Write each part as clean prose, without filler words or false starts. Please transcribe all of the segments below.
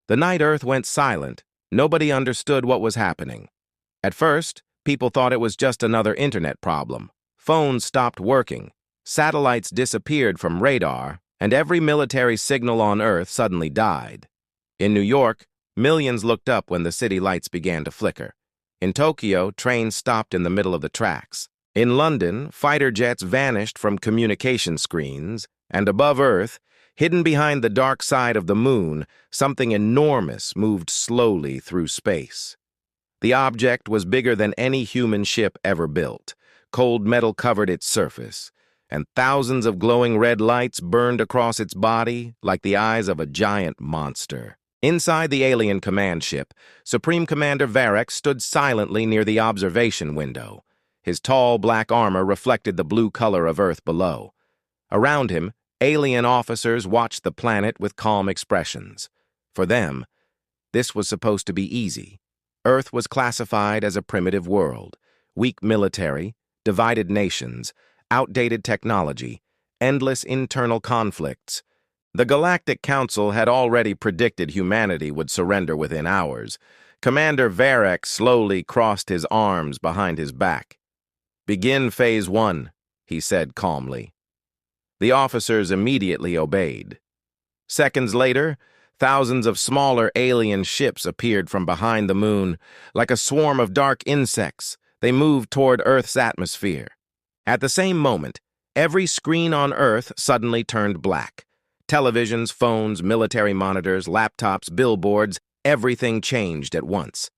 The night Earth went silent. Nobody understood what was happening. At first, people thought it was just another internet problem. Phones stopped working, satellites disappeared from radar, and every military signal on Earth suddenly died. In New York, millions looked up when the city lights began to flicker. In Tokyo, trains stopped in the middle of the tracks. In London, fighter jets vanished from communication screens, and above Earth, hidden behind the dark side of the moon, something enormous moved slowly through space. The object was bigger than any human ship ever built. Cold metal covered its surface, and thousands of glowing red lights burned across its body like the eyes of a giant monster. Inside the alien command ship, Supreme Commander Varek stood silently near the observation window. His tall black armor reflected the blue color of Earth below. Around him, alien officers watched the planet with calm expressions. For them, this was supposed to be easy. Earth was classified as a primitive world. Weak military, divided nations, outdated technology, endless internal conflicts. The Galactic Council had already predicted humanity would surrender within hours. Commander Varek slowly crossed his arms behind his back. "Begin Phase 1, he said calmly. The officers immediately obeyed. Seconds later, thousands of smaller alien ships appeared from behind the moon. Like a swarm of dark insects, they moved toward Earth's atmosphere. At the same moment, every screen on Earth suddenly turned black. Televisions, phones, military monitors, laptops, billboards, everything changed at once.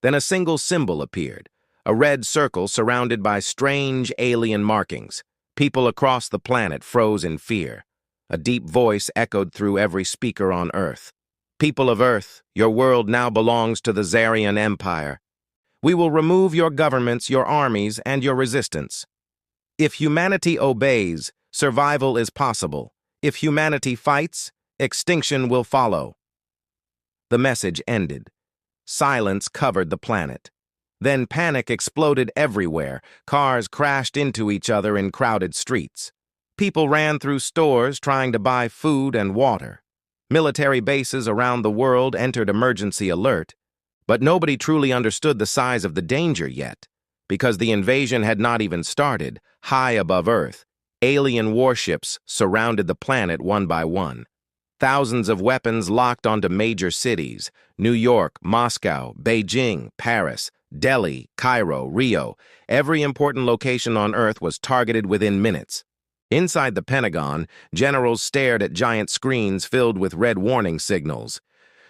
Then a single symbol appeared, a red circle surrounded by strange alien markings. People across the planet froze in fear. A deep voice echoed through every speaker on Earth. "People of Earth, your world now belongs to the Zarian Empire. We will remove your governments, your armies, and your resistance. If humanity obeys, survival is possible. If humanity fights, extinction will follow." The message ended. Silence covered the planet. Then panic exploded everywhere. Cars crashed into each other in crowded streets. People ran through stores trying to buy food and water. Military bases around the world entered emergency alert. But nobody truly understood the size of the danger yet, because the invasion had not even started. High above Earth, alien warships surrounded the planet one by one. Thousands of weapons locked onto major cities: New York, Moscow, Beijing, Paris, Delhi, Cairo, Rio. Every important location on Earth was targeted within minutes. Inside the Pentagon, generals stared at giant screens filled with red warning signals.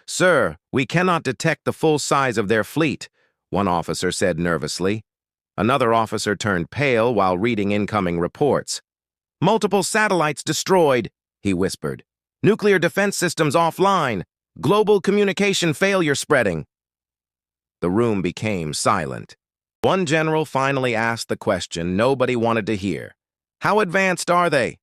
"Sir, we cannot detect the full size of their fleet," one officer said nervously. Another officer turned pale while reading incoming reports. "Multiple satellites destroyed," he whispered. "Nuclear defense systems offline. Global communication failure spreading." The room became silent. One general finally asked the question nobody wanted to hear. "How advanced are they?"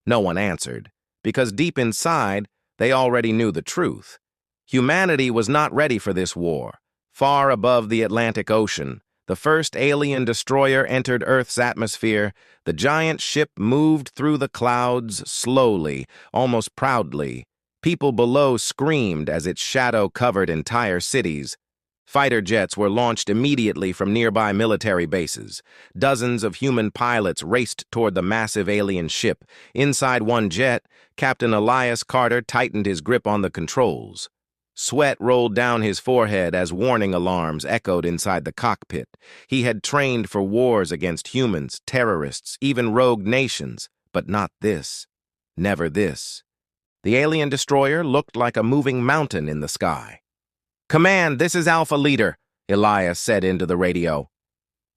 No one answered, because deep inside, they already knew the truth. Humanity was not ready for this war. Far above the Atlantic Ocean, the first alien destroyer entered Earth's atmosphere. The giant ship moved through the clouds slowly, almost proudly. People below screamed as its shadow covered entire cities. Fighter jets were launched immediately from nearby military bases. Dozens of human pilots raced toward the massive alien ship. Inside one jet, Captain Elias Carter tightened his grip on the controls. Sweat rolled down his forehead as warning alarms echoed inside the cockpit. He had trained for wars against humans, terrorists, even rogue nations, but not this. Never this. The alien destroyer looked like a moving mountain in the sky. "Command, this is Alpha Leader," Elias said into the radio.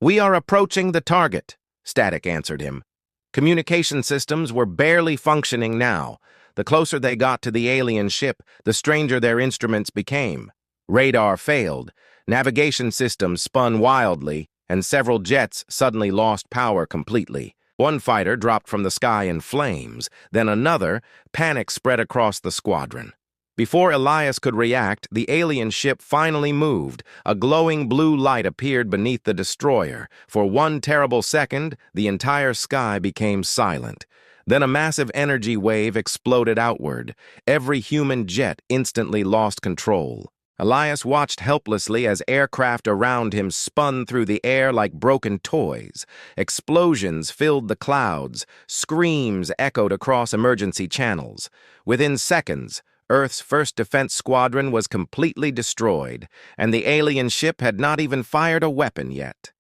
"We are approaching the target," Static answered him. Communication systems were barely functioning now. The closer they got to the alien ship, the stranger their instruments became. Radar failed, navigation systems spun wildly, and several jets suddenly lost power completely. One fighter dropped from the sky in flames, then another. Panic spread across the squadron. Before Elias could react, the alien ship finally moved. A glowing blue light appeared beneath the destroyer. For one terrible second, the entire sky became silent. Then a massive energy wave exploded outward. Every human jet instantly lost control. Elias watched helplessly as aircraft around him spun through the air like broken toys. Explosions filled the clouds. Screams echoed across emergency channels. Within seconds, Earth's first defense squadron was completely destroyed, and the alien ship had not even fired a weapon yet.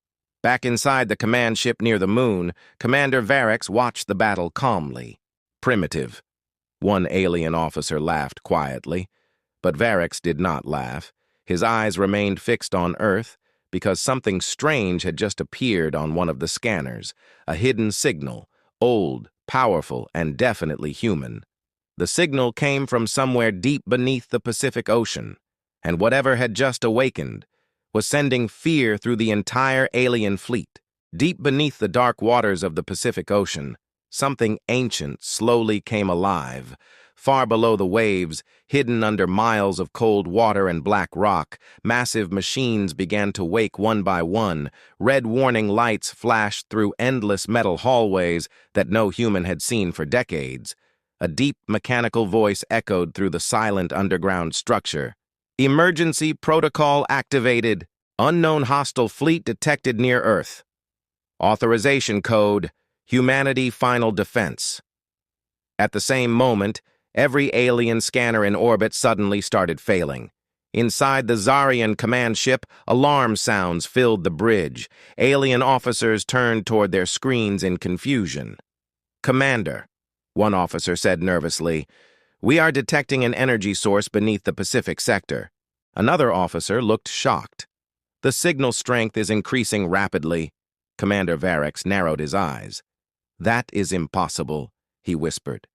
Back inside the command ship near the moon, Commander Varex watched the battle calmly. Primitive. One alien officer laughed quietly. But Varex did not laugh. His eyes remained fixed on Earth because something strange had just appeared on one of the scanners, a hidden signal, old, powerful, and definitely human. The signal came from somewhere deep beneath the Pacific Ocean, and whatever had just awakened was sending fear through the entire alien fleet. Deep beneath the dark waters of the Pacific Ocean, something ancient slowly came alive. Far below the waves, hidden under miles of cold water and black rock, massive machines began to wake one by one. Red warning lights flashed through endless metal hallways that no human had seen for decades. A deep mechanical voice echoed through the silent underground structure. Emergency protocol activated. Unknown hostile fleet detected near Earth. Authorization code, Humanity Final Defense. At the same moment, every alien scanner in orbit suddenly started failing. Inside the Zarian command ship, alarm sounds filled the bridge. Alien officers turned toward their screens in confusion. "Commander," one officer said nervously, "we are detecting an energy source beneath the Pacific sector." Another officer looked shocked. "The signal strength is increasing rapidly." Commander Varex narrowed his eyes. "That is impossible," he whispered.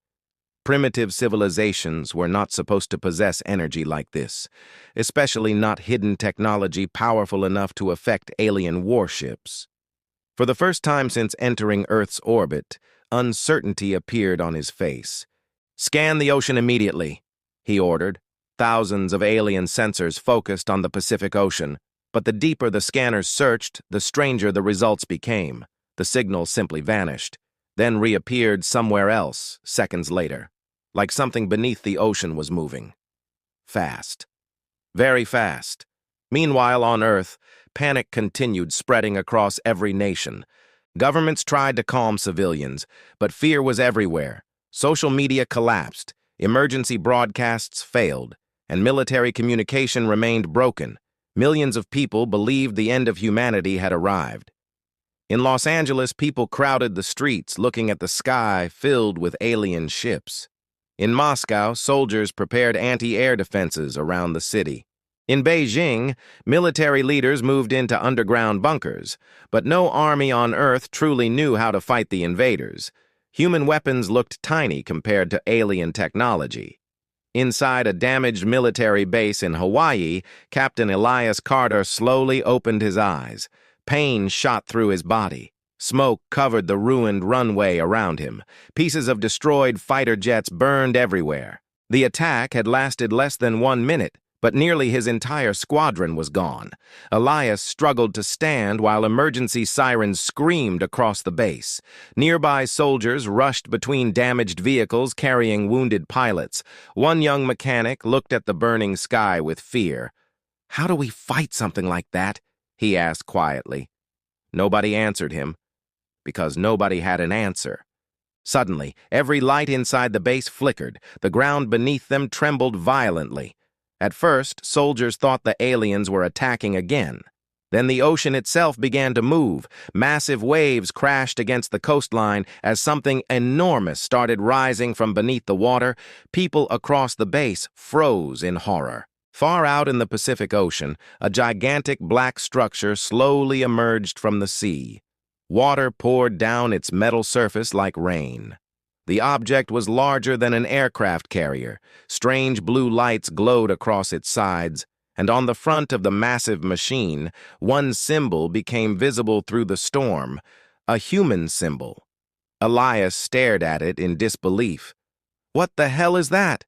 Primitive civilizations were not supposed to possess energy like this, especially not hidden technology powerful enough to affect alien warships. For the first time since entering Earth's orbit, uncertainty appeared on his face. "Scan the ocean immediately," he ordered. Thousands of alien sensors focused on the Pacific Ocean, but the deeper the scanners searched, the stranger the results became. The signal simply vanished, then reappeared somewhere else seconds later, like something beneath the ocean was moving. Fast. Very fast. Meanwhile, on Earth, panic continued spreading across every nation. Governments tried to calm civilians, but fear was everywhere. Social media collapsed, emergency broadcasts failed, and military communication remained broken. Millions of people believed the end of humanity had arrived. In Los Angeles, people crowded the streets looking at the sky filled with alien ships. In Moscow, soldiers prepared anti-air defenses around the city. In Beijing, military leaders moved into underground bunkers, but no army on Earth truly knew how to fight the invaders. Human weapons looked tiny compared to alien technology. Inside a damaged military base in Hawaii, Captain Elias Carter slowly opened his eyes. Pain shot through his body. Smoke covered the ruined runway around him. Pieces of destroyed fighter jets burned everywhere. The attack had lasted less than 1 minute, but nearly his entire squadron was gone. Elias struggled to stand while emergency sirens screamed across the base. Nearby soldiers rushed between damaged vehicles carrying wounded pilots. One young mechanic looked at the burning sky with fear. "How do we fight something like that?" he asked quietly. Nobody answered him, because nobody had an answer. Suddenly, every light inside the base flickered. The ground beneath them trembled violently. At first, soldiers thought the aliens were attacking again. Then the ocean itself began to move. Massive waves crashed against the coastline as something enormous started rising from beneath the water. People across the base froze in horror. Far out in the Pacific Ocean, a gigantic black structure slowly emerged from the sea. Water poured down its metal surface like rain. The object was larger than an aircraft carrier. Strange blue lights glowed across its sides, and on the front of the massive machine, one symbol became visible through the storm, a human symbol. Elias stared at it in disbelief. "What the hell is that?"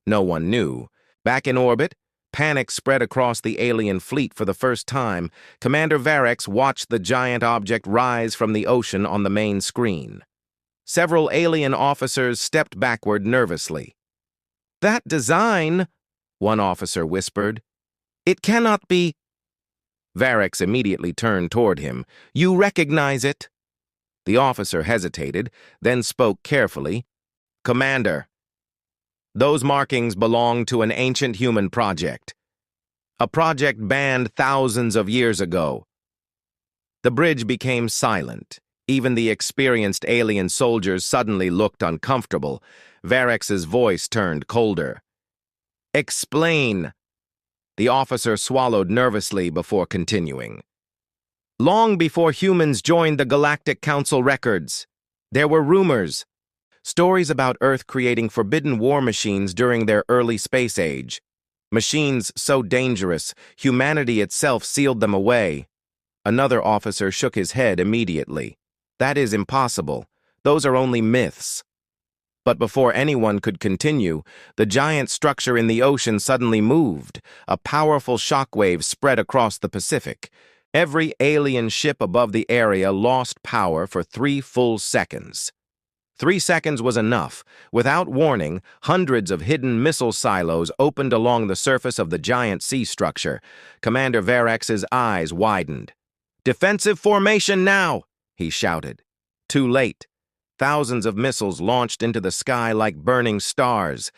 No one knew. Back in orbit, panic spread across the alien fleet for the first time. Commander Varex watched the giant object rise from the ocean on the main screen. Several alien officers stepped backward nervously. "That design," one officer whispered. "It cannot be—" Varex immediately turned toward him. "You recognize it?" The officer hesitated, then spoke carefully. "Commander, those markings belong to an ancient human project. A project banned thousands of years ago." The bridge became silent. Even the experienced alien soldiers suddenly looked uncomfortable. Varex's voice turned colder. "Explain." The officer swallowed nervously before continuing. "Long before humans joined the Galactic Council records, there were rumors, stories about Earth creating forbidden war machines during their early space age. Machines so dangerous, humanity itself sealed them away." Another officer shook his head immediately. "That is impossible. Those are only myths." But before anyone could continue, the giant structure in the ocean suddenly moved. A powerful shockwave spread across the Pacific. Every alien ship above the area lost power for 3 full seconds. 3 seconds was enough. Without warning, hundreds of hidden missile silos opened along the surface of the giant sea structure. Commander Varex's eyes widened. "Defensive formation now!" he shouted. Too late. Thousands of missiles launched into the sky like burning stars.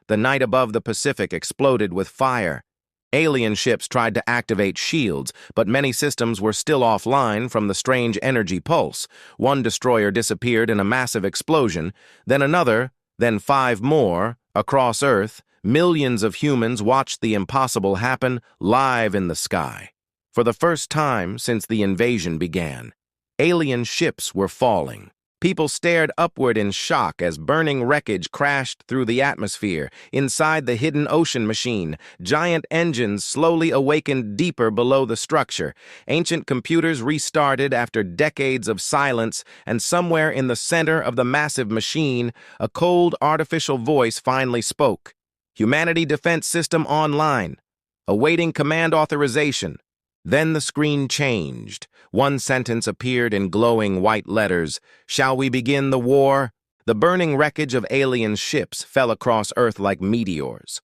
The night above the Pacific exploded with fire. Alien ships tried to activate shields, but many systems were still offline from the strange energy pulse. One destroyer disappeared in a massive explosion, then another, then 5 more. Across Earth, millions of humans watched the impossible happen live in the sky. For the first time since the invasion began, alien ships were falling. People stared upward in shock as burning wreckage crashed through the atmosphere. Inside the hidden ocean machine, giant engines slowly awakened deeper below the structure. Ancient computers restarted after decades of silence, and somewhere in the center of the massive machine, a cold, artificial voice finally spoke. "Humanity Defense System online. Awaiting command authorization." Then the screen changed. One sentence appeared in glowing white letters. "Shall we begin the war?" The burning wreckage of alien ships fell across Earth like meteors.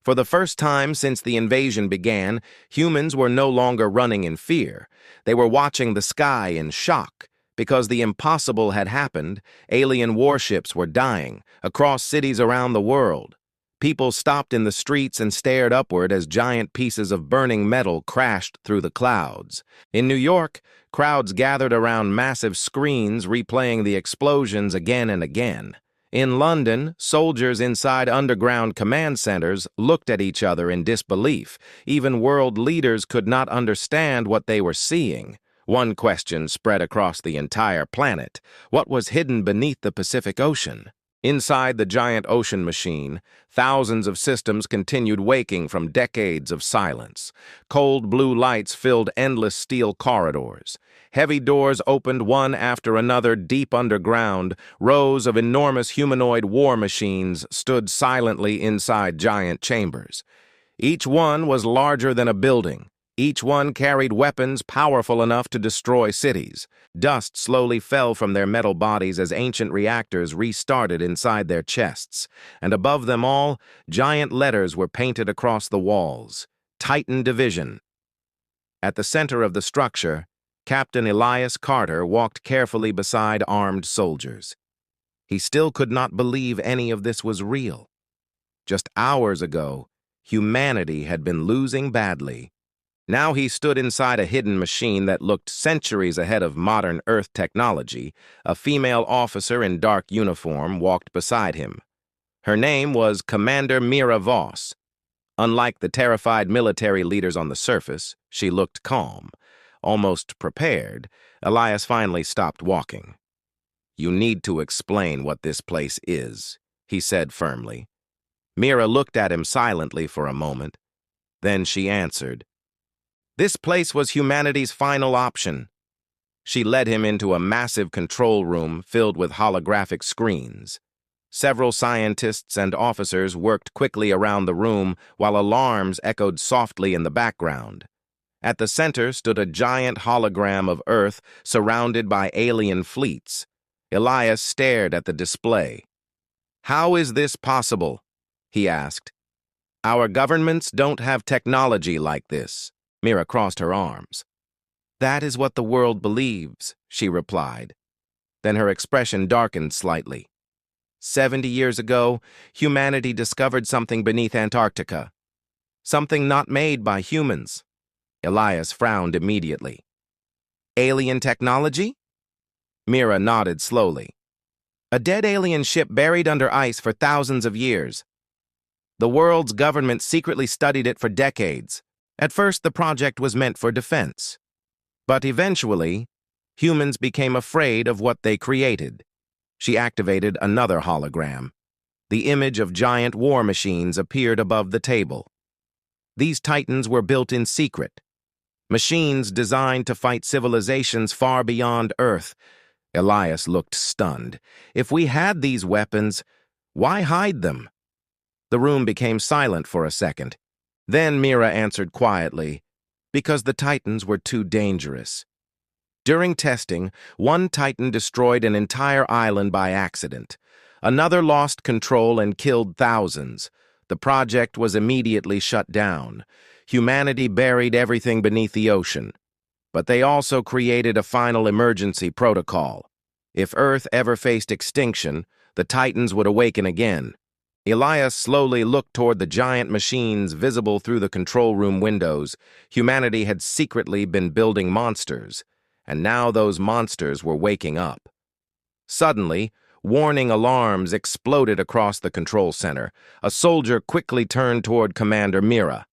For the first time since the invasion began, humans were no longer running in fear. They were watching the sky in shock. Because the impossible had happened, alien warships were dying across cities around the world. People stopped in the streets and stared upward as giant pieces of burning metal crashed through the clouds. In New York, crowds gathered around massive screens replaying the explosions again and again. In London, soldiers inside underground command centers looked at each other in disbelief. Even world leaders could not understand what they were seeing. One question spread across the entire planet. What was hidden beneath the Pacific Ocean? Inside the giant ocean machine, thousands of systems continued waking from decades of silence. Cold blue lights filled endless steel corridors. Heavy doors opened one after another deep underground. Rows of enormous humanoid war machines stood silently inside giant chambers. Each one was larger than a building. Each one carried weapons powerful enough to destroy cities. Dust slowly fell from their metal bodies as ancient reactors restarted inside their chests. And above them all, giant letters were painted across the walls. Titan Division. At the center of the structure, Captain Elias Carter walked carefully beside armed soldiers. He still could not believe any of this was real. Just hours ago, humanity had been losing badly. Now he stood inside a hidden machine that looked centuries ahead of modern Earth technology. A female officer in dark uniform walked beside him. Her name was Commander Mira Voss. Unlike the terrified military leaders on the surface, she looked calm, almost prepared. Elias finally stopped walking. "You need to explain what this place is," he said firmly. Mira looked at him silently for a moment. Then she answered, "This place was humanity's final option." She led him into a massive control room filled with holographic screens. Several scientists and officers worked quickly around the room while alarms echoed softly in the background. At the center stood a giant hologram of Earth surrounded by alien fleets. Elias stared at the display. "How is this possible?" he asked. "Our governments don't have technology like this." Mira crossed her arms. "That is what the world believes," she replied. Then her expression darkened slightly. 70 years ago, humanity discovered something beneath Antarctica. Something not made by humans. Elias frowned immediately. "Alien technology?" Mira nodded slowly. "A dead alien ship buried under ice for thousands of years. The world's government secretly studied it for decades. At first, the project was meant for defense. But eventually, humans became afraid of what they created." She activated another hologram. The image of giant war machines appeared above the table. These titans were built in secret. Machines designed to fight civilizations far beyond Earth. Elias looked stunned. "If we had these weapons, why hide them?" The room became silent for a second. Then Mira answered quietly, "Because the titans were too dangerous." During testing, one Titan destroyed an entire island by accident. Another lost control and killed thousands. The project was immediately shut down. Humanity buried everything beneath the ocean. But they also created a final emergency protocol. If Earth ever faced extinction, the Titans would awaken again. Elias slowly looked toward the giant machines visible through the control room windows. Humanity had secretly been building monsters. And now those monsters were waking up. Suddenly, warning alarms exploded across the control center. A soldier quickly turned toward Commander Mira.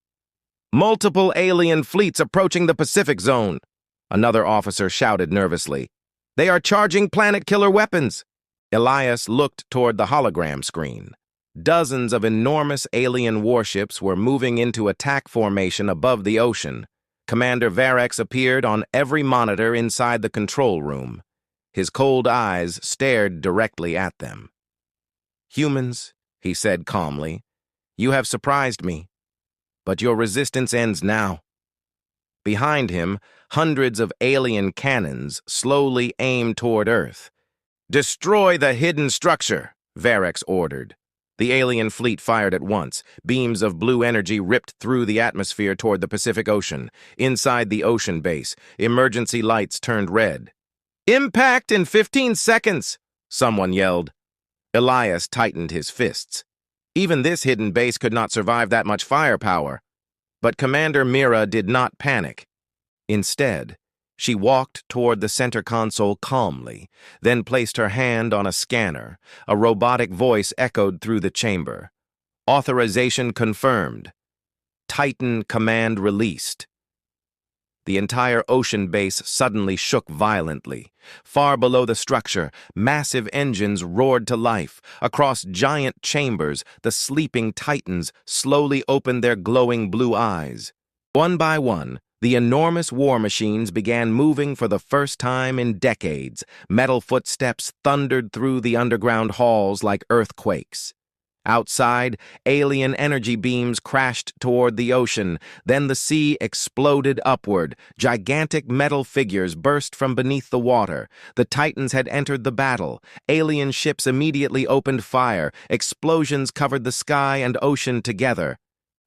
"Multiple alien fleets approaching the Pacific Zone," another officer shouted nervously. "They are charging planet-killer weapons." Elias looked toward the hologram screen. Dozens of enormous alien warships were moving into attack formation above the ocean. Commander Varex appeared on every monitor inside the control room. His cold eyes stared directly at them. "Humans," he said calmly, "you have surprised me, but your resistance ends now." Behind him, hundreds of alien cannons slowly aimed toward Earth. "Destroy the hidden structure," Varex ordered. The alien fleet fired at once. Beams of blue energy ripped through the atmosphere toward the Pacific Ocean. Inside the ocean base, emergency lights turned red. "Impact in 15 seconds!" someone yelled. Elias tightened his fists. Even this hidden base could not survive that much firepower. But Commander Mira did not panic. Instead, she walked toward the center console calmly, then placed her hand on a scanner. A robotic voice echoed through the chamber. "Authorization confirmed. Titan command released." The entire ocean base suddenly shook violently. Far below the structure, massive engines roared to life. Across giant chambers, the sleeping Titans slowly opened their glowing blue eyes. One by one, the enormous war machines began moving for the first time in decades. Metal footsteps thundered through the underground halls like earthquakes. Outside, alien energy beams crashed toward the ocean. Then the sea exploded upward. Gigantic metal figures burst from beneath the water. The Titans had entered the battle. Alien ships immediately opened fire. Explosions covered the sky and ocean together.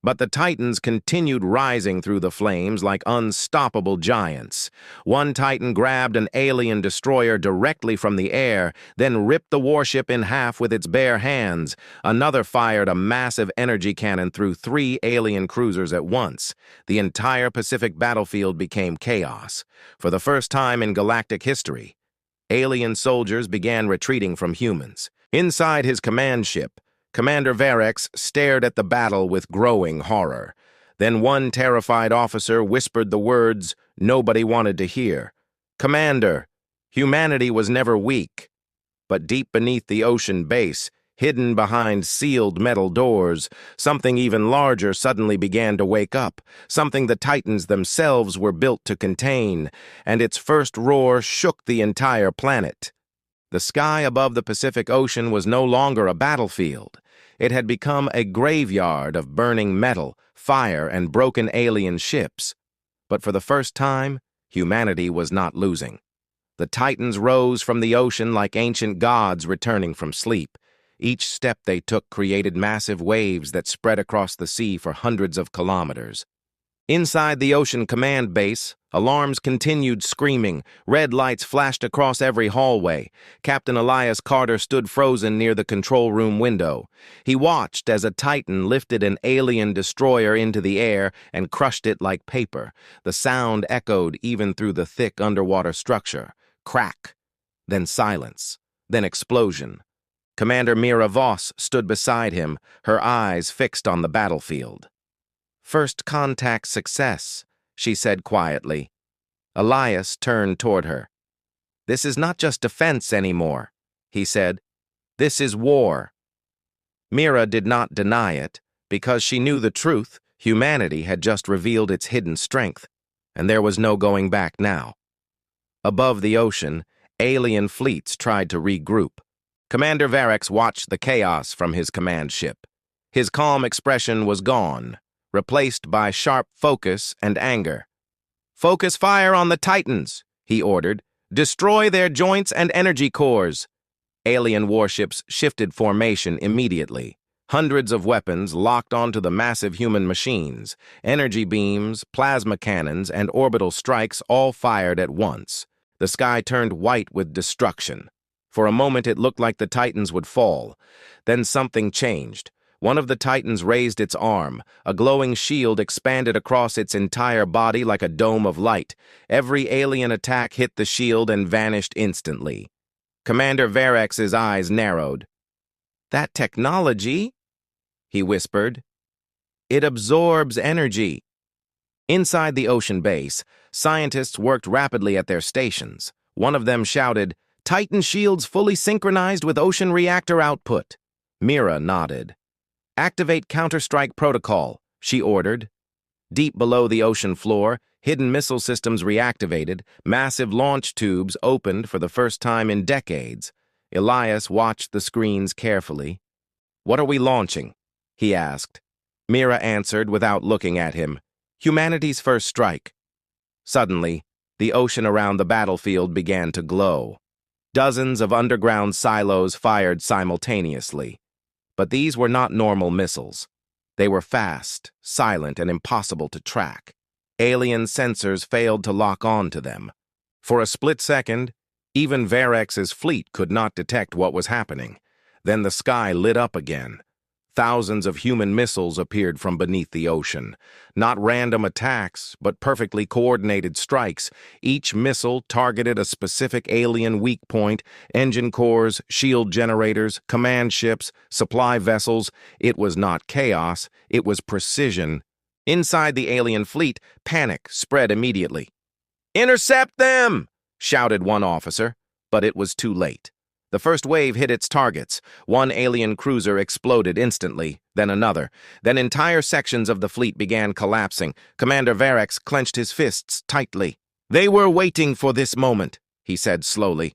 But the Titans continued rising through the flames like unstoppable giants. One Titan grabbed an alien destroyer directly from the air, then ripped the warship in half with its bare hands. Another fired a massive energy cannon through 3 alien cruisers at once. The entire Pacific battlefield became chaos. For the first time in galactic history, alien soldiers began retreating from humans. Inside his command ship, Commander Varex stared at the battle with growing horror. Then one terrified officer whispered the words nobody wanted to hear. "Commander, humanity was never weak." But deep beneath the ocean base, hidden behind sealed metal doors, something even larger suddenly began to wake up, something the Titans themselves were built to contain, and its first roar shook the entire planet. The sky above the Pacific Ocean was no longer a battlefield. It had become a graveyard of burning metal, fire, and broken alien ships. But for the first time, humanity was not losing. The Titans rose from the ocean like ancient gods returning from sleep. Each step they took created massive waves that spread across the sea for hundreds of kilometers. Inside the ocean command base, alarms continued screaming. Red lights flashed across every hallway. Captain Elias Carter stood frozen near the control room window. He watched as a Titan lifted an alien destroyer into the air and crushed it like paper. The sound echoed even through the thick underwater structure. Crack, then silence, then explosion. Commander Mira Voss stood beside him, her eyes fixed on the battlefield. "First contact success," she said quietly. Elias turned toward her. "This is not just defense anymore," he said. "This is war." Mira did not deny it, because she knew the truth. Humanity had just revealed its hidden strength, and there was no going back now. Above the ocean, alien fleets tried to regroup. Commander Varex watched the chaos from his command ship. His calm expression was gone, replaced by sharp focus and anger. "Focus fire on the Titans," he ordered. "Destroy their joints and energy cores." Alien warships shifted formation immediately. Hundreds of weapons locked onto the massive human machines. Energy beams, plasma cannons, and orbital strikes all fired at once. The sky turned white with destruction. For a moment it looked like the Titans would fall. Then something changed. One of the Titans raised its arm. A glowing shield expanded across its entire body like a dome of light. Every alien attack hit the shield and vanished instantly. Commander Varex's eyes narrowed. "That technology," he whispered. "It absorbs energy." Inside the ocean base, scientists worked rapidly at their stations. One of them shouted, "Titan shields fully synchronized with ocean reactor output." Mira nodded. "Activate counter-strike protocol," she ordered. Deep below the ocean floor, hidden missile systems reactivated. Massive launch tubes opened for the first time in decades. Elias watched the screens carefully. "What are we launching?" he asked. Mira answered without looking at him. "Humanity's first strike." Suddenly, the ocean around the battlefield began to glow. Dozens of underground silos fired simultaneously. But these were not normal missiles. They were fast, silent, and impossible to track. Alien sensors failed to lock on to them. For a split second, even Varex's fleet could not detect what was happening. Then the sky lit up again. Thousands of human missiles appeared from beneath the ocean. Not random attacks, but perfectly coordinated strikes. Each missile targeted a specific alien weak point: engine cores, shield generators, command ships, supply vessels. It was not chaos, it was precision. Inside the alien fleet, panic spread immediately. "Intercept them!" shouted one officer, but it was too late. The first wave hit its targets. One alien cruiser exploded instantly, then another. Then entire sections of the fleet began collapsing. Commander Varex clenched his fists tightly. "They were waiting for this moment," he said slowly.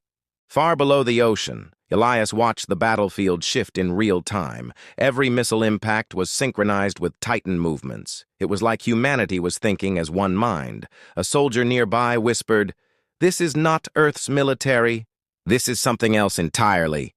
Far below the ocean, Elias watched the battlefield shift in real time. Every missile impact was synchronized with Titan movements. It was like humanity was thinking as one mind. A soldier nearby whispered, "This is not Earth's military. This is something else entirely."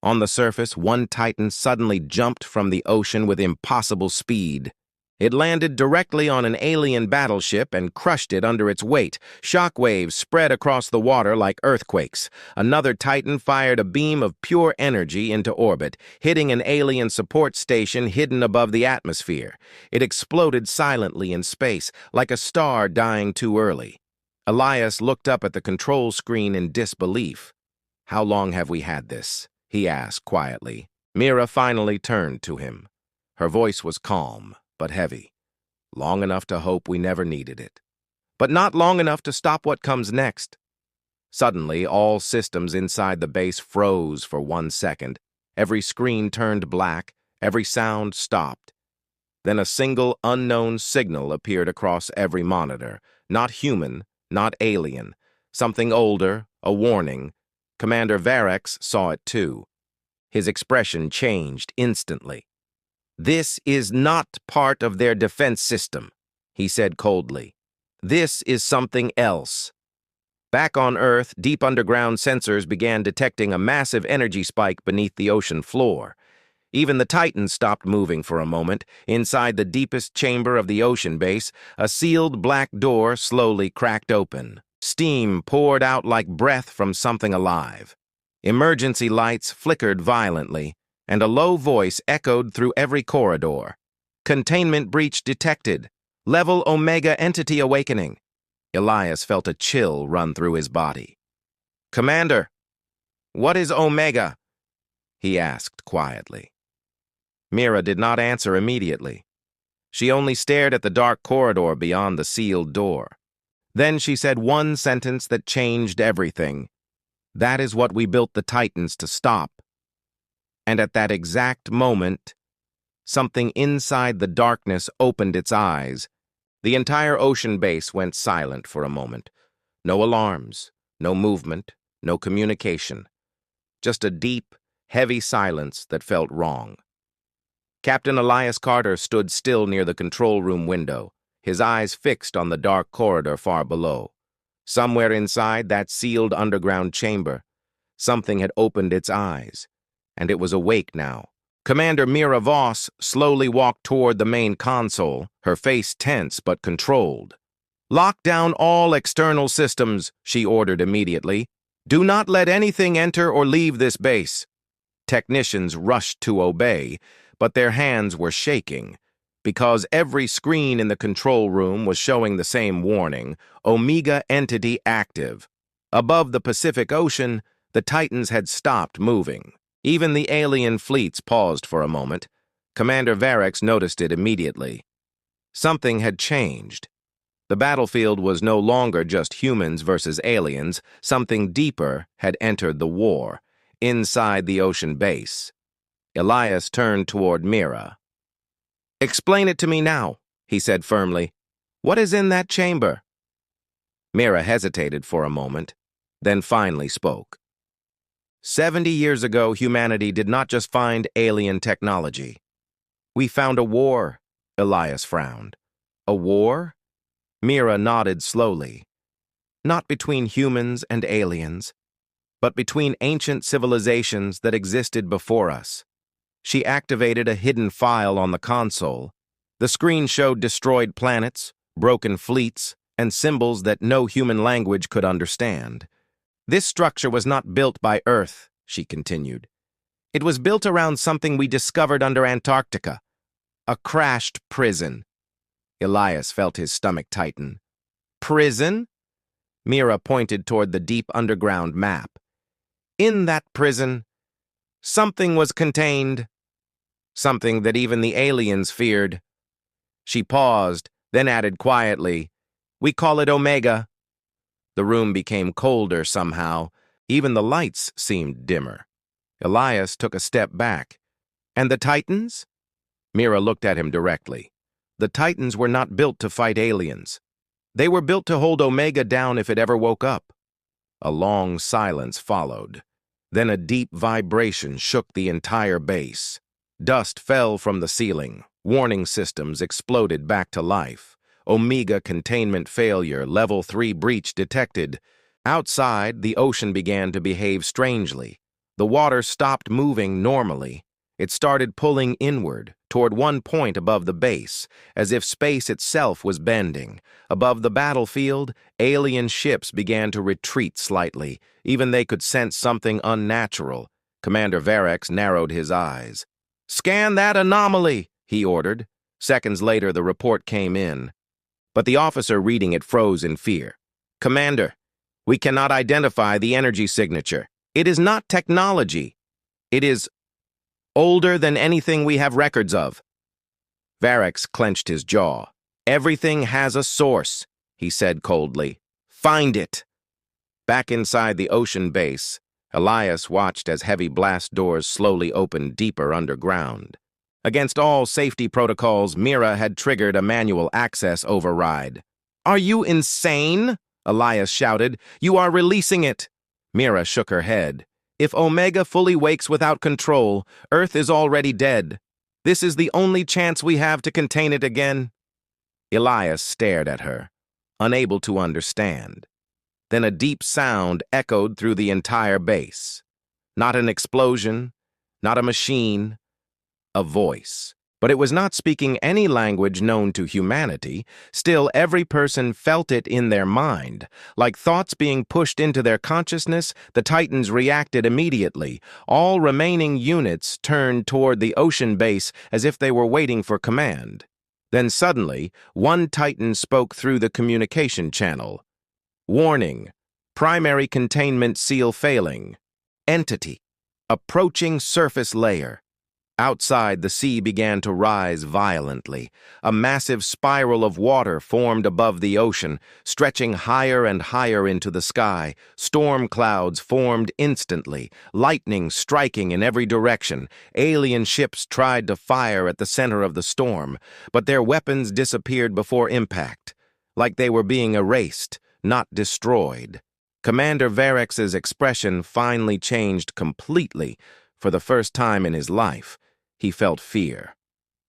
On the surface, one Titan suddenly jumped from the ocean with impossible speed. It landed directly on an alien battleship and crushed it under its weight. Shockwaves spread across the water like earthquakes. Another Titan fired a beam of pure energy into orbit, hitting an alien support station hidden above the atmosphere. It exploded silently in space, like a star dying too early. Elias looked up at the control screen in disbelief. "How long have we had this?" he asked quietly. Mira finally turned to him. Her voice was calm, but heavy. "Long enough to hope we never needed it. But not long enough to stop what comes next." Suddenly, all systems inside the base froze for 1 second. Every screen turned black, every sound stopped. Then a single unknown signal appeared across every monitor. Not human, not alien. Something older, a warning. Commander Varex saw it too. His expression changed instantly. "This is not part of their defense system," he said coldly. "This is something else." Back on Earth, deep underground sensors began detecting a massive energy spike beneath the ocean floor. Even the Titans stopped moving for a moment. Inside the deepest chamber of the ocean base, a sealed black door slowly cracked open. Steam poured out like breath from something alive. Emergency lights flickered violently, and a low voice echoed through every corridor. Containment breach detected. Level Omega entity awakening. Elias felt a chill run through his body. "Commander, what is Omega?" he asked quietly. Mira did not answer immediately. She only stared at the dark corridor beyond the sealed door. Then she said one sentence that changed everything. "That is what we built the Titans to stop." And at that exact moment, something inside the darkness opened its eyes. The entire ocean base went silent for a moment. No alarms, no movement, no communication. Just a deep, heavy silence that felt wrong. Captain Elias Carter stood still near the control room window, his eyes fixed on the dark corridor far below. Somewhere inside that sealed underground chamber, something had opened its eyes, and it was awake now. Commander Mira Voss slowly walked toward the main console, her face tense but controlled. "Lock down all external systems," she ordered immediately. "Do not let anything enter or leave this base." Technicians rushed to obey, but their hands were shaking, because every screen in the control room was showing the same warning: Omega entity active. Above the Pacific Ocean, the Titans had stopped moving. Even the alien fleets paused for a moment. Commander Varex noticed it immediately. Something had changed. The battlefield was no longer just humans versus aliens. Something deeper had entered the war, inside the ocean base. Elias turned toward Mira. "Explain it to me now," he said firmly. "What is in that chamber?" Mira hesitated for a moment, then finally spoke. 70 years ago, humanity did not just find alien technology. We found a war," Elias frowned. "A war?" Mira nodded slowly. "Not between humans and aliens, but between ancient civilizations that existed before us." She activated a hidden file on the console. The screen showed destroyed planets, broken fleets, and symbols that no human language could understand. "This structure was not built by Earth," she continued. "It was built around something we discovered under Antarctica. A crashed prison." Elias felt his stomach tighten. "Prison?" Mira pointed toward the deep underground map. "In that prison, something was contained. Something that even the aliens feared." She paused, then added quietly, "We call it Omega." The room became colder somehow. Even the lights seemed dimmer. Elias took a step back. "And the Titans?" Mira looked at him directly. "The Titans were not built to fight aliens. They were built to hold Omega down if it ever woke up." A long silence followed. Then a deep vibration shook the entire base. Dust fell from the ceiling. Warning systems exploded back to life. Omega containment failure, level 3 breach detected. Outside, the ocean began to behave strangely. The water stopped moving normally. It started pulling inward, toward one point above the base, as if space itself was bending. Above the battlefield, alien ships began to retreat slightly. Even they could sense something unnatural. Commander Varex narrowed his eyes. "Scan that anomaly," he ordered. Seconds later, the report came in. But the officer reading it froze in fear. "Commander, we cannot identify the energy signature. It is not technology. It is older than anything we have records of." Varex clenched his jaw. "Everything has a source," he said coldly. "Find it." Back inside the ocean base, Elias watched as heavy blast doors slowly opened deeper underground. Against all safety protocols, Mira had triggered a manual access override. "Are you insane?" Elias shouted. "You are releasing it." Mira shook her head. "If Omega fully wakes without control, Earth is already dead. This is the only chance we have to contain it again." Elias stared at her, unable to understand. Then a deep sound echoed through the entire base. Not an explosion, not a machine, a voice. But it was not speaking any language known to humanity. Still, every person felt it in their mind. Like thoughts being pushed into their consciousness, the Titans reacted immediately. All remaining units turned toward the ocean base as if they were waiting for command. Then suddenly, one Titan spoke through the communication channel. Warning. Primary containment seal failing. Entity. Approaching surface layer. Outside, the sea began to rise violently. A massive spiral of water formed above the ocean, stretching higher and higher into the sky. Storm clouds formed instantly, lightning striking in every direction. Alien ships tried to fire at the center of the storm, but their weapons disappeared before impact, like they were being erased, not destroyed. Commander Varex's expression finally changed completely. For the first time in his life, he felt fear.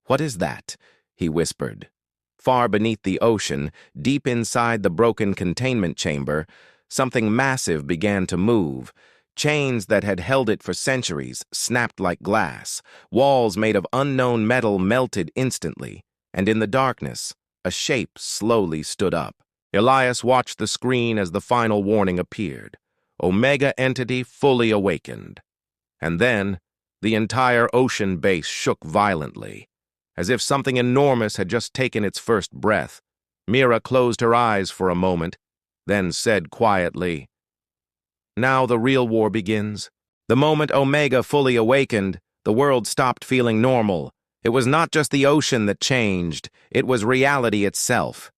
"What is that?" he whispered. Far beneath the ocean, deep inside the broken containment chamber, something massive began to move. Chains that had held it for centuries snapped like glass. Walls made of unknown metal melted instantly, and in the darkness, a shape slowly stood up. Elias watched the screen as the final warning appeared. Omega entity fully awakened. And then, the entire ocean base shook violently, as if something enormous had just taken its first breath. Mira closed her eyes for a moment, then said quietly, "Now the real war begins." The moment Omega fully awakened, the world stopped feeling normal. It was not just the ocean that changed, it was reality itself.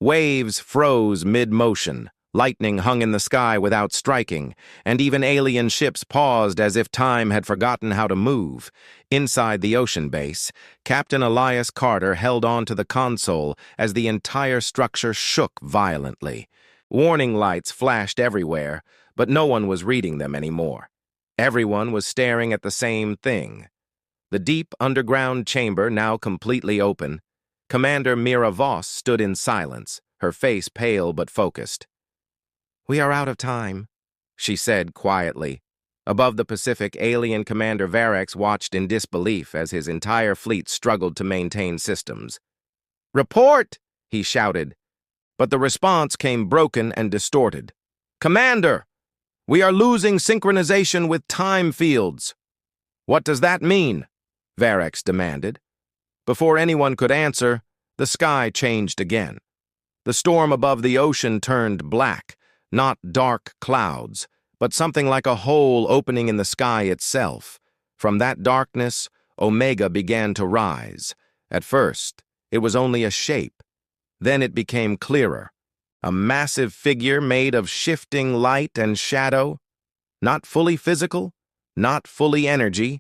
Waves froze mid-motion. Lightning hung in the sky without striking, and even alien ships paused as if time had forgotten how to move. Inside the ocean base, Captain Elias Carter held on to the console as the entire structure shook violently. Warning lights flashed everywhere, but no one was reading them anymore. Everyone was staring at the same thing. The deep underground chamber now completely open. Commander Mira Voss stood in silence, her face pale but focused. "We are out of time," she said quietly. Above the Pacific, alien Commander Varex watched in disbelief as his entire fleet struggled to maintain systems. "Report!" he shouted, but the response came broken and distorted. "Commander, we are losing synchronization with time fields." "What does that mean?" Varex demanded. Before anyone could answer, the sky changed again. The storm above the ocean turned black. Not dark clouds, but something like a hole opening in the sky itself. From that darkness, Omega began to rise. At first, it was only a shape. Then it became clearer. A massive figure made of shifting light and shadow. Not fully physical, not fully energy.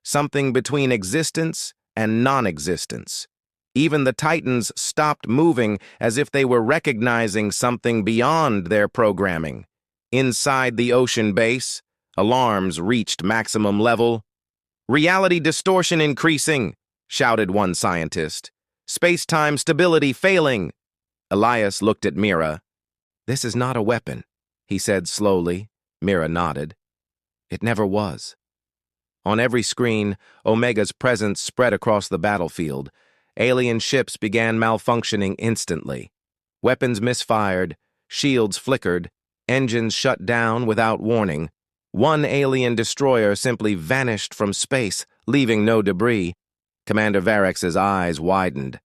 Something between existence and non-existence. Even the Titans stopped moving as if they were recognizing something beyond their programming. Inside the ocean base, alarms reached maximum level. "Reality distortion increasing," shouted one scientist. "Space-time stability failing." Elias looked at Mira. "This is not a weapon," he said slowly. Mira nodded. "It never was." On every screen, Omega's presence spread across the battlefield. Alien ships began malfunctioning instantly. Weapons misfired, shields flickered, engines shut down without warning. One alien destroyer simply vanished from space, leaving no debris. Commander Varex's eyes widened.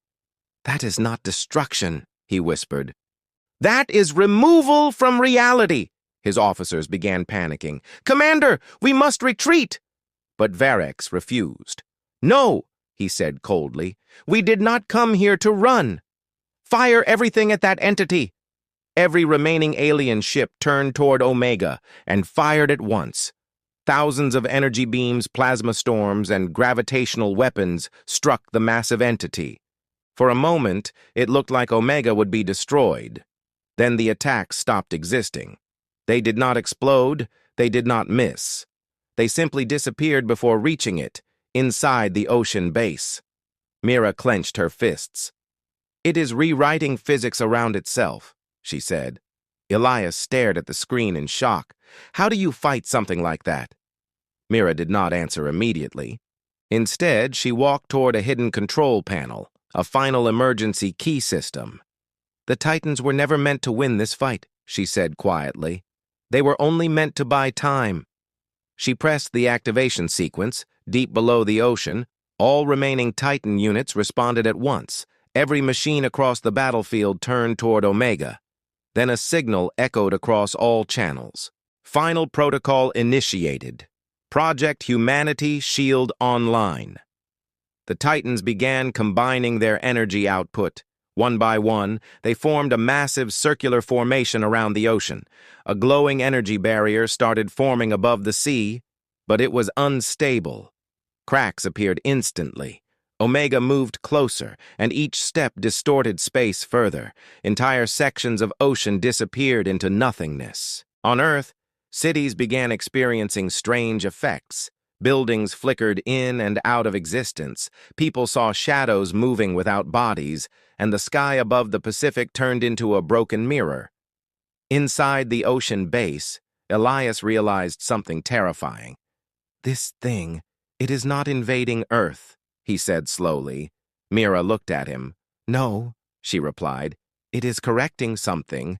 "That is not destruction," he whispered. "That is removal from reality," his officers began panicking. "Commander, we must retreat!" But Varex refused. "No," he said coldly. "We did not come here to run. Fire everything at that entity." Every remaining alien ship turned toward Omega and fired at once. Thousands of energy beams, plasma storms, and gravitational weapons struck the massive entity. For a moment, it looked like Omega would be destroyed. Then the attacks stopped existing. They did not explode, they did not miss. They simply disappeared before reaching it, inside the ocean base. Mira clenched her fists. "It is rewriting physics around itself," she said. Elias stared at the screen in shock. How do you fight something like that? Mira did not answer immediately. Instead, she walked toward a hidden control panel, a final emergency key system. The Titans were never meant to win this fight, she said quietly. They were only meant to buy time. She pressed the activation sequence, deep below the ocean. All remaining Titan units responded at once. Every machine across the battlefield turned toward Omega. Then a signal echoed across all channels. Final protocol initiated. Project Humanity Shield Online. The Titans began combining their energy output. One by one, they formed a massive circular formation around the ocean. A glowing energy barrier started forming above the sea, but it was unstable. Cracks appeared instantly. Omega moved closer, and each step distorted space further. Entire sections of ocean disappeared into nothingness. On Earth, cities began experiencing strange effects. Buildings flickered in and out of existence. People saw shadows moving without bodies, and the sky above the Pacific turned into a broken mirror. Inside the ocean base, Elias realized something terrifying. This thing, it is not invading Earth, he said slowly. Mira looked at him. No, she replied. It is correcting something.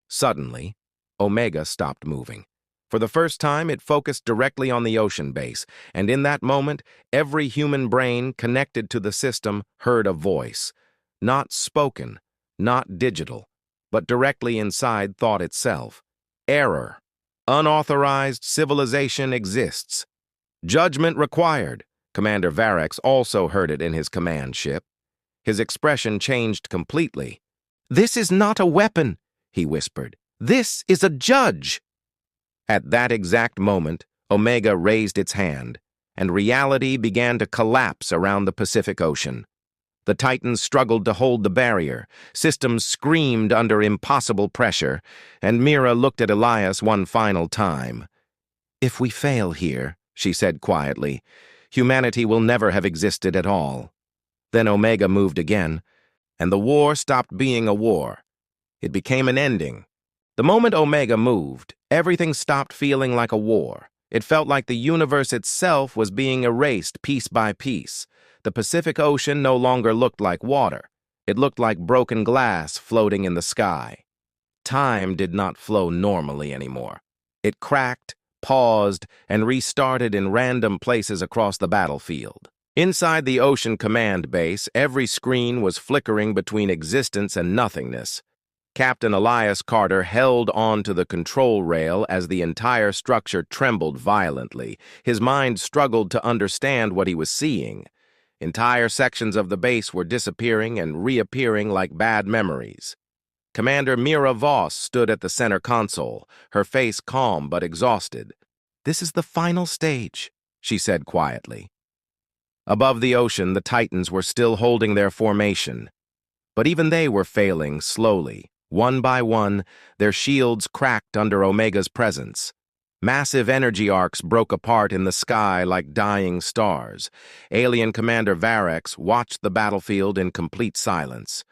Suddenly, Omega stopped moving. For the first time, it focused directly on the ocean base, and in that moment, every human brain connected to the system heard a voice. Not spoken, not digital, but directly inside thought itself. Error. Unauthorized civilization exists. Judgment required. Commander Varex also heard it in his command ship. His expression changed completely. This is not a weapon, he whispered. This is a judge. At that exact moment, Omega raised its hand, and reality began to collapse around the Pacific Ocean. The Titans struggled to hold the barrier, systems screamed under impossible pressure, and Mira looked at Elias one final time. If we fail here, she said quietly, humanity will never have existed at all. Then Omega moved again, and the war stopped being a war. It became an ending. The moment Omega moved, everything stopped feeling like a war. It felt like the universe itself was being erased piece by piece. The Pacific Ocean no longer looked like water. It looked like broken glass floating in the sky. Time did not flow normally anymore. It cracked, paused, and restarted in random places across the battlefield. Inside the Ocean Command Base, every screen was flickering between existence and nothingness. Captain Elias Carter held on to the control rail as the entire structure trembled violently. His mind struggled to understand what he was seeing. Entire sections of the base were disappearing and reappearing like bad memories. Commander Mira Voss stood at the center console, her face calm but exhausted. This is the final stage, she said quietly. Above the ocean, the Titans were still holding their formation. But even they were failing slowly. One by one, their shields cracked under Omega's presence. Massive energy arcs broke apart in the sky like dying stars. Alien Commander Varex watched the battlefield in complete silence.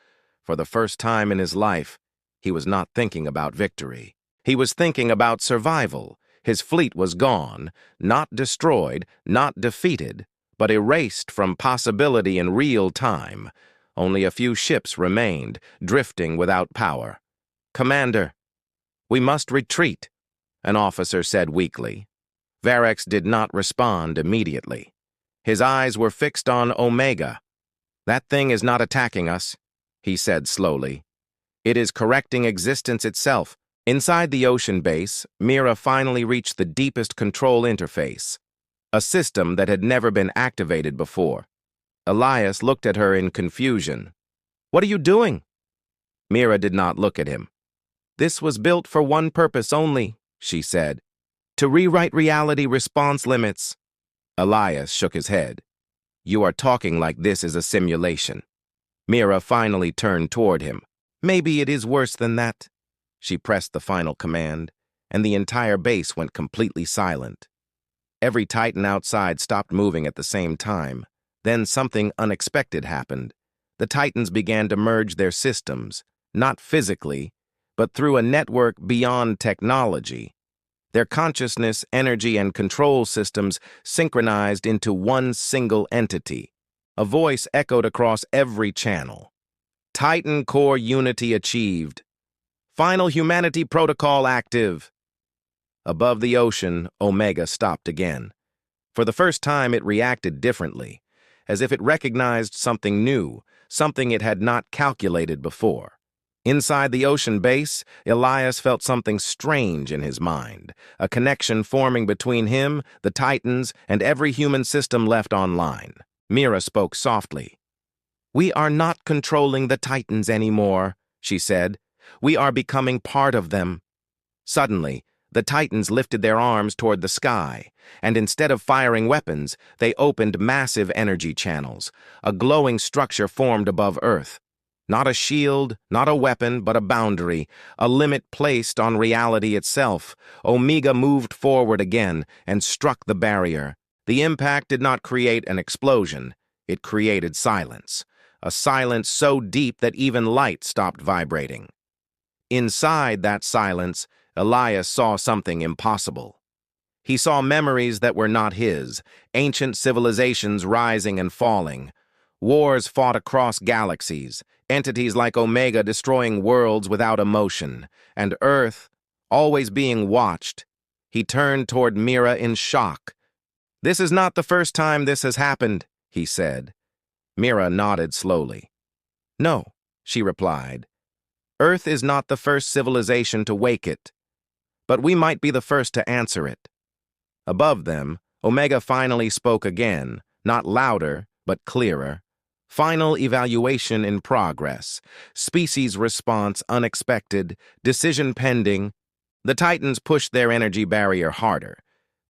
For the first time in his life, he was not thinking about victory. He was thinking about survival. His fleet was gone, not destroyed, not defeated, but erased from possibility in real time. Only a few ships remained, drifting without power. Commander, we must retreat, an officer said weakly. Varex did not respond immediately. His eyes were fixed on Omega. That thing is not attacking us, he said slowly. It is correcting existence itself. Inside the ocean base, Mira finally reached the deepest control interface, a system that had never been activated before. Elias looked at her in confusion. What are you doing? Mira did not look at him. This was built for one purpose only, she said. To rewrite reality response limits. Elias shook his head. You are talking like this is a simulation. Mira finally turned toward him. Maybe it is worse than that. She pressed the final command, and the entire base went completely silent. Every Titan outside stopped moving at the same time. Then something unexpected happened. The Titans began to merge their systems, not physically, but through a network beyond technology. Their consciousness, energy, and control systems synchronized into one single entity. A voice echoed across every channel. Titan core unity achieved. Final humanity protocol active. Above the ocean, Omega stopped again. For the first time, it reacted differently, as if it recognized something new, something it had not calculated before. Inside the ocean base, Elias felt something strange in his mind, a connection forming between him, the Titans, and every human system left online. Mira spoke softly. "We are not controlling the Titans anymore," she said. "We are becoming part of them." Suddenly, the Titans lifted their arms toward the sky, and instead of firing weapons, they opened massive energy channels. A glowing structure formed above Earth. Not a shield, not a weapon, but a boundary, a limit placed on reality itself. Omega moved forward again and struck the barrier. The impact did not create an explosion. It created silence. A silence so deep that even light stopped vibrating. Inside that silence, Elias saw something impossible. He saw memories that were not his, ancient civilizations rising and falling, wars fought across galaxies, entities like Omega destroying worlds without emotion, and Earth always being watched. He turned toward Mira in shock. "This is not the first time this has happened," he said. Mira nodded slowly. "No," she replied. "Earth is not the first civilization to wake it, but we might be the first to answer it." Above them, Omega finally spoke again, not louder, but clearer. "Final evaluation in progress. Species response unexpected. Decision pending." The Titans pushed their energy barrier harder,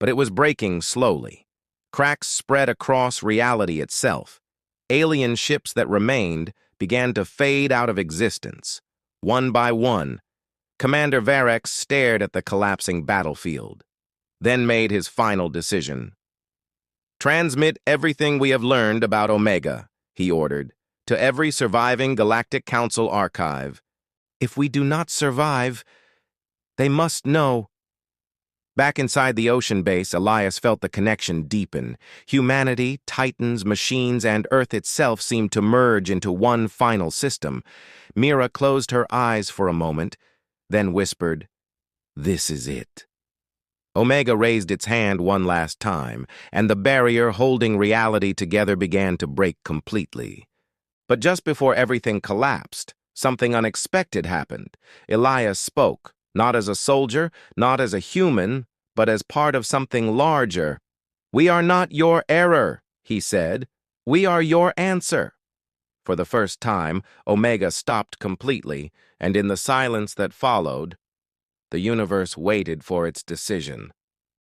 but it was breaking slowly. Cracks spread across reality itself. Alien ships that remained began to fade out of existence. One by one, Commander Varex stared at the collapsing battlefield, then made his final decision. "Transmit everything we have learned about Omega," he ordered, "to every surviving Galactic Council archive. If we do not survive, they must know." Back inside the ocean base, Elias felt the connection deepen. Humanity, Titans, machines, and Earth itself seemed to merge into one final system. Mira closed her eyes for a moment, then whispered, "This is it." Omega raised its hand one last time, and the barrier holding reality together began to break completely. But just before everything collapsed, something unexpected happened. Elias spoke, not as a soldier, not as a human, but as part of something larger. "We are not your error," he said. "We are your answer." For the first time, Omega stopped completely, and in the silence that followed, the universe waited for its decision.